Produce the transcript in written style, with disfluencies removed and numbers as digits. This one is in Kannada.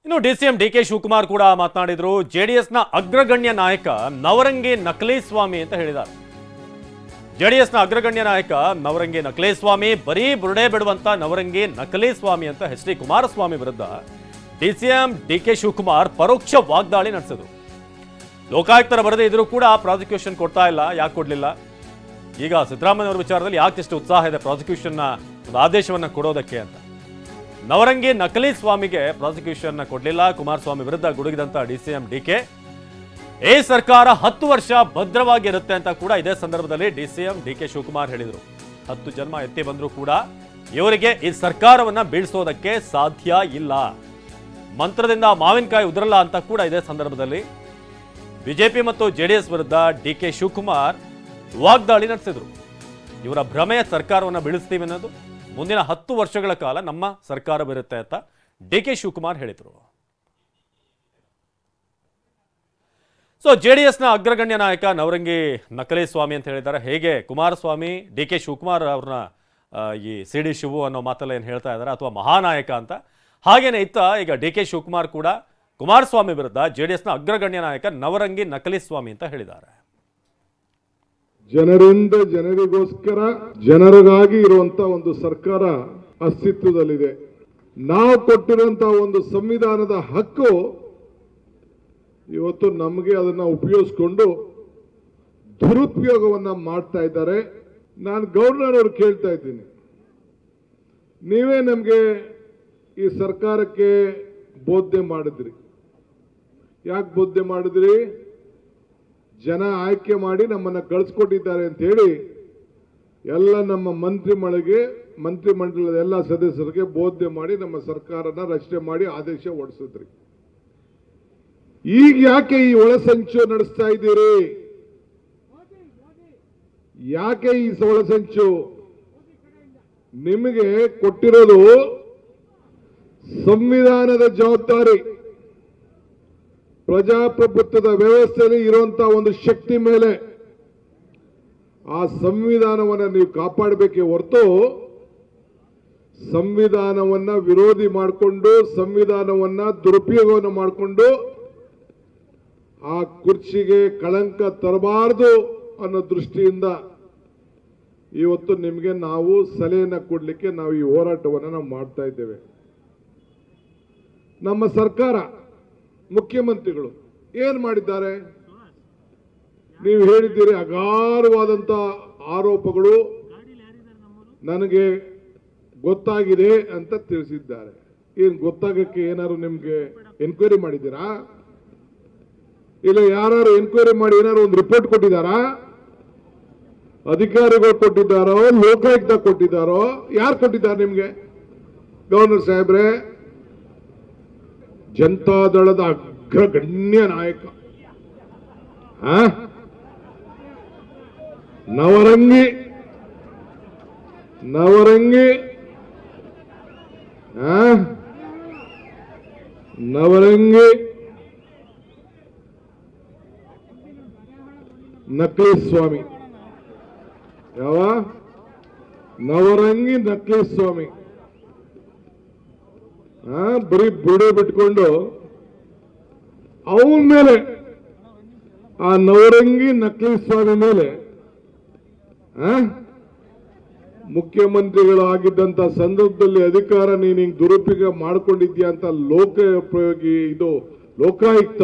ಇನ್ನು ಡಿಸಿಎಂ ಡಿಕೆ ಶಿವಕುಮಾರ್ ಕೂಡ ಮಾತನಾಡಿದ್ರು. ಜೆಡಿಎಸ್ನ ಅಗ್ರಗಣ್ಯ ನಾಯಕ ನವರಂಗಿ ನಕಲೇಸ್ವಾಮಿ ಅಂತ ಹೇಳಿದ್ದಾರೆ. ಜೆಡಿಎಸ್ನ ಅಗ್ರಗಣ್ಯ ನಾಯಕ ನವರಂಗಿ ನಕಲೇಸ್ವಾಮಿ ಬರೀ ಬುರುಡೆ ಬಿಡುವಂತ ನವರಂಗಿ ನಕಲೇಸ್ವಾಮಿ ಅಂತ ಎಚ್ ಡಿ ಕುಮಾರಸ್ವಾಮಿ ವಿರುದ್ಧ ಡಿಸಿಎಂ ಡಿಕೆ ಶಿವಕುಮಾರ್ ಪರೋಕ್ಷ ವಾಗ್ದಾಳಿ ನಡೆಸಿದ್ರು. ಲೋಕಾಯುಕ್ತರ ವರದಿ ಇದ್ರೂ ಕೂಡ ಪ್ರಾಸಿಕ್ಯೂಷನ್ ಕೊಡ್ತಾ ಇಲ್ಲ, ಯಾಕೆ ಕೊಡ್ಲಿಲ್ಲ? ಈಗ ಸಿದ್ದರಾಮಯ್ಯ ಅವರ ವಿಚಾರದಲ್ಲಿ ಯಾಕೆಷ್ಟು ಉತ್ಸಾಹ ಇದೆ ಪ್ರಾಸಿಕ್ಯೂಷನ್ನ ಒಂದು ಆದೇಶವನ್ನ ಕೊಡೋದಕ್ಕೆ ಅಂತ. ನವರಂಗಿ ನಕಲೇಸ್ವಾಮಿಗೆ ಪ್ರಾಸಿಕ್ಯೂಷನ್ ಕೊಡಲಿಲ್ಲ. ಕುಮಾರಸ್ವಾಮಿ ವಿರುದ್ಧ ಗುಡುಗಿದಂತ ಡಿಸಿಎಂ ಡಿಕೆ ಈ ಸರ್ಕಾರ 10 ವರ್ಷ ಭದ್ರವಾಗಿರುತ್ತೆ ಅಂತ ಕೂಡ ಇದೇ ಸಂದರ್ಭದಲ್ಲಿ ಡಿಸಿಎಂ ಡಿಕೆ ಶಿವಕುಮಾರ್ ಹೇಳಿದರು. 10 ಜನ್ಮ ಎತ್ತಿ ಬಂದರೂ ಕೂಡ ಇವರಿಗೆ ಈ ಸರ್ಕಾರವನ್ನ ಬೀಳಿಸೋದಕ್ಕೆ ಸಾಧ್ಯ ಇಲ್ಲ, ಮಂತ್ರದಿಂದ ಮಾವಿನಕಾಯಿ ಉದುರಲ್ಲ ಅಂತ ಕೂಡ ಇದೇ ಸಂದರ್ಭದಲ್ಲಿ ಬಿಜೆಪಿ ಮತ್ತು ಜೆಡಿಎಸ್ ವಿರುದ್ಧ ಡಿಕೆ ಶಿವಕುಮಾರ್ ವಾಗ್ದಾಳಿ ನಡೆಸಿದ್ರು. ಇವರ ಭ್ರಮೆಯ ಸರ್ಕಾರವನ್ನು ಬೀಳಿಸ್ತೀವಿ ಅನ್ನೋದು ಮುಂದಿನ 10 ವರ್ಷಗಳ ಕಾಲ ನಮ್ಮ ಸರ್ಕಾರವಿರುತ್ತೆ ಅಂತ ಡಿಕೆ ಶಿವಕುಮಾರ್ ಹೇಳಿದರು. ಸೊ ಜೆಡಿಎಸ್ನ ಅಗ್ರಗಣ್ಯ ನಾಯಕ ನವರಂಗಿ ನಕಲೇಸ್ವಾಮಿ ಅಂತ ಹೇಳಿದ್ದಾರೆ. ಹೇಗೆ ಕುಮಾರಸ್ವಾಮಿ ಡಿಕೆ ಶಿವಕುಮಾರ್ ಅವ್ರನ್ನ ಈ ಸಿ ಡಿ ಶಿವು ಅನ್ನೋ ಮಾತಲ್ಲ ಏನು ಹೇಳ್ತಾ ಇದ್ದಾರೆ, ಅಥವಾ ಮಹಾನಾಯಕ ಅಂತ, ಹಾಗೇನೆ ಇತ್ತ ಈಗ ಡಿಕೆ ಶಿವಕುಮಾರ್ ಕೂಡ ಕುಮಾರಸ್ವಾಮಿ ವಿರುದ್ಧ ಜೆಡಿಎಸ್ನ ಅಗ್ರಗಣ್ಯ ನಾಯಕ ನವರಂಗಿ ನಕಲೇಸ್ವಾಮಿ ಅಂತ ಹೇಳಿದ್ದಾರೆ. ಜನರಿಂದ ಜನರಿಗೋಸ್ಕರ ಜನರಿಗಾಗಿ ಇರುವಂತ ಒಂದು ಸರ್ಕಾರ ಅಸ್ತಿತ್ವದಲ್ಲಿದೆ. ನಾವು ಕೊಟ್ಟಿರುವಂತಹ ಒಂದು ಸಂವಿಧಾನದ ಹಕ್ಕು ಇವತ್ತು ನಮಗೆ ಅದನ್ನ ಉಪಯೋಗಿಸ್ಕೊಂಡು ದುರುಪಯೋಗವನ್ನ ಮಾಡ್ತಾ ಇದ್ದಾರೆ. ನಾನು ಗವರ್ನರ್ ಅವರು ಕೇಳ್ತಾ ಇದ್ದೀನಿ, ನೀವೇ ನಮಗೆ ಈ ಸರ್ಕಾರಕ್ಕೆ ಬೋಧನೆ ಮಾಡಿದ್ರಿ. ಯಾಕೆ ಬೋಧನೆ ಮಾಡಿದ್ರಿ? ಜನ ಆಯ್ಕೆ ಮಾಡಿ ನಮ್ಮನ್ನ ಕಳಿಸ್ಕೊಟ್ಟಿದ್ದಾರೆ ಅಂತ ಹೇಳಿ ಎಲ್ಲ ನಮ್ಮ ಮಂತ್ರಿಮಂಡಲದ ಎಲ್ಲ ಸದಸ್ಯರಿಗೆ ಬೋಧನೆ ಮಾಡಿ ನಮ್ಮ ಸರ್ಕಾರನ ರಚನೆ ಮಾಡಿ ಆದೇಶ ಹೊರಡಿಸಿದ್ರಿ. ಈಗ ಯಾಕೆ ಈ ಒಳಸಂಚು ನಡೆಸ್ತಾ ಇದ್ದೀರಿ? ಯಾಕೆ ಈ ಒಳಸಂಚು? ನಿಮಗೆ ಕೊಟ್ಟಿರೋದು ಸಂವಿಧಾನದ ಜವಾಬ್ದಾರಿ, ಪ್ರಜಾಪ್ರಭುತ್ವದ ವ್ಯವಸ್ಥೆಯಲ್ಲಿ ಇರುವಂತಹ ಒಂದು ಶಕ್ತಿ ಮೇಲೆ ಆ ಸಂವಿಧಾನವನ್ನು ನೀವು ಕಾಪಾಡಬೇಕೇ ಹೊರತು ಸಂವಿಧಾನವನ್ನ ವಿರೋಧಿ ಮಾಡಿಕೊಂಡು ಸಂವಿಧಾನವನ್ನ ದುರುಪಯೋಗವನ್ನು ಮಾಡಿಕೊಂಡು ಆ ಕುರ್ಚಿಗೆ ಕಳಂಕ ತರಬಾರದು ಅನ್ನೋ ದೃಷ್ಟಿಯಿಂದ ಇವತ್ತು ನಿಮಗೆ ನಾವು ಸಲಹೆಯನ್ನು ಕೊಡಲಿಕ್ಕೆ ನಾವು ಈ ಹೋರಾಟವನ್ನು ನಾವು ಮಾಡ್ತಾ ಇದ್ದೇವೆ. ನಮ್ಮ ಸರ್ಕಾರ ಮುಖ್ಯಮಂತ್ರಿಗಳು ಏನ್ ಮಾಡಿದ್ದಾರೆ? ನೀವು ಹೇಳಿದ್ದೀರಿ ಅಗಾರವಾದಂತ ಆರೋಪಗಳು ನನಗೆ ಗೊತ್ತಾಗಿದೆ ಅಂತ ತಿಳಿಸಿದ್ದಾರೆ. ಏನ್ ಗೊತ್ತಾಗಕ್ಕೆ ಏನಾದ್ರು ನಿಮ್ಗೆ ಎನ್ಕ್ವೈರಿ ಮಾಡಿದ್ದೀರಾ? ಇಲ್ಲ ಯಾರು ಎನ್ಕ್ವೈರಿ ಮಾಡಿ ಏನಾದ್ರು ಒಂದು ರಿಪೋರ್ಟ್ ಕೊಟ್ಟಿದ್ದಾರಾ? ಅಧಿಕಾರಿಗಳು ಕೊಟ್ಟಿದ್ದಾರೋ, ಲೋಕಾಯುಕ್ತ ಕೊಟ್ಟಿದ್ದಾರೋ? ಯಾರು ಕೊಟ್ಟಿದ್ದಾರೆ ನಿಮ್ಗೆ? ಗವರ್ನರ್ ಸಾಹೇಬ್ರೆ, ಜನತಾದಳದ ಅಗ್ರಗಣ್ಯ ನಾಯಕ ನವರಂಗಿ ನಕಲೇಸ್ವಾಮಿ, ಯಾವ ನವರಂಗಿ ನಕಲೇಸ್ವಾಮಿ ಬರೀ ಬುರುಡೆ ಬಿಟ್ಕೊಂಡು ಅವನ ಮೇಲೆ, ಆ ನವರಂಗಿ ನಕಲೇಸ್ವಾಮಿ ಮೇಲೆ ಮುಖ್ಯಮಂತ್ರಿಗಳಾಗಿದ್ದಂತ ಸಂದರ್ಭದಲ್ಲಿ ಅಧಿಕಾರ ನೀನು ಹಿಂಗ್ ದುರುಪಯೋಗ ಮಾಡ್ಕೊಂಡಿದ್ಯಾ ಅಂತ ಲೋಕಾಯುಕ್ತ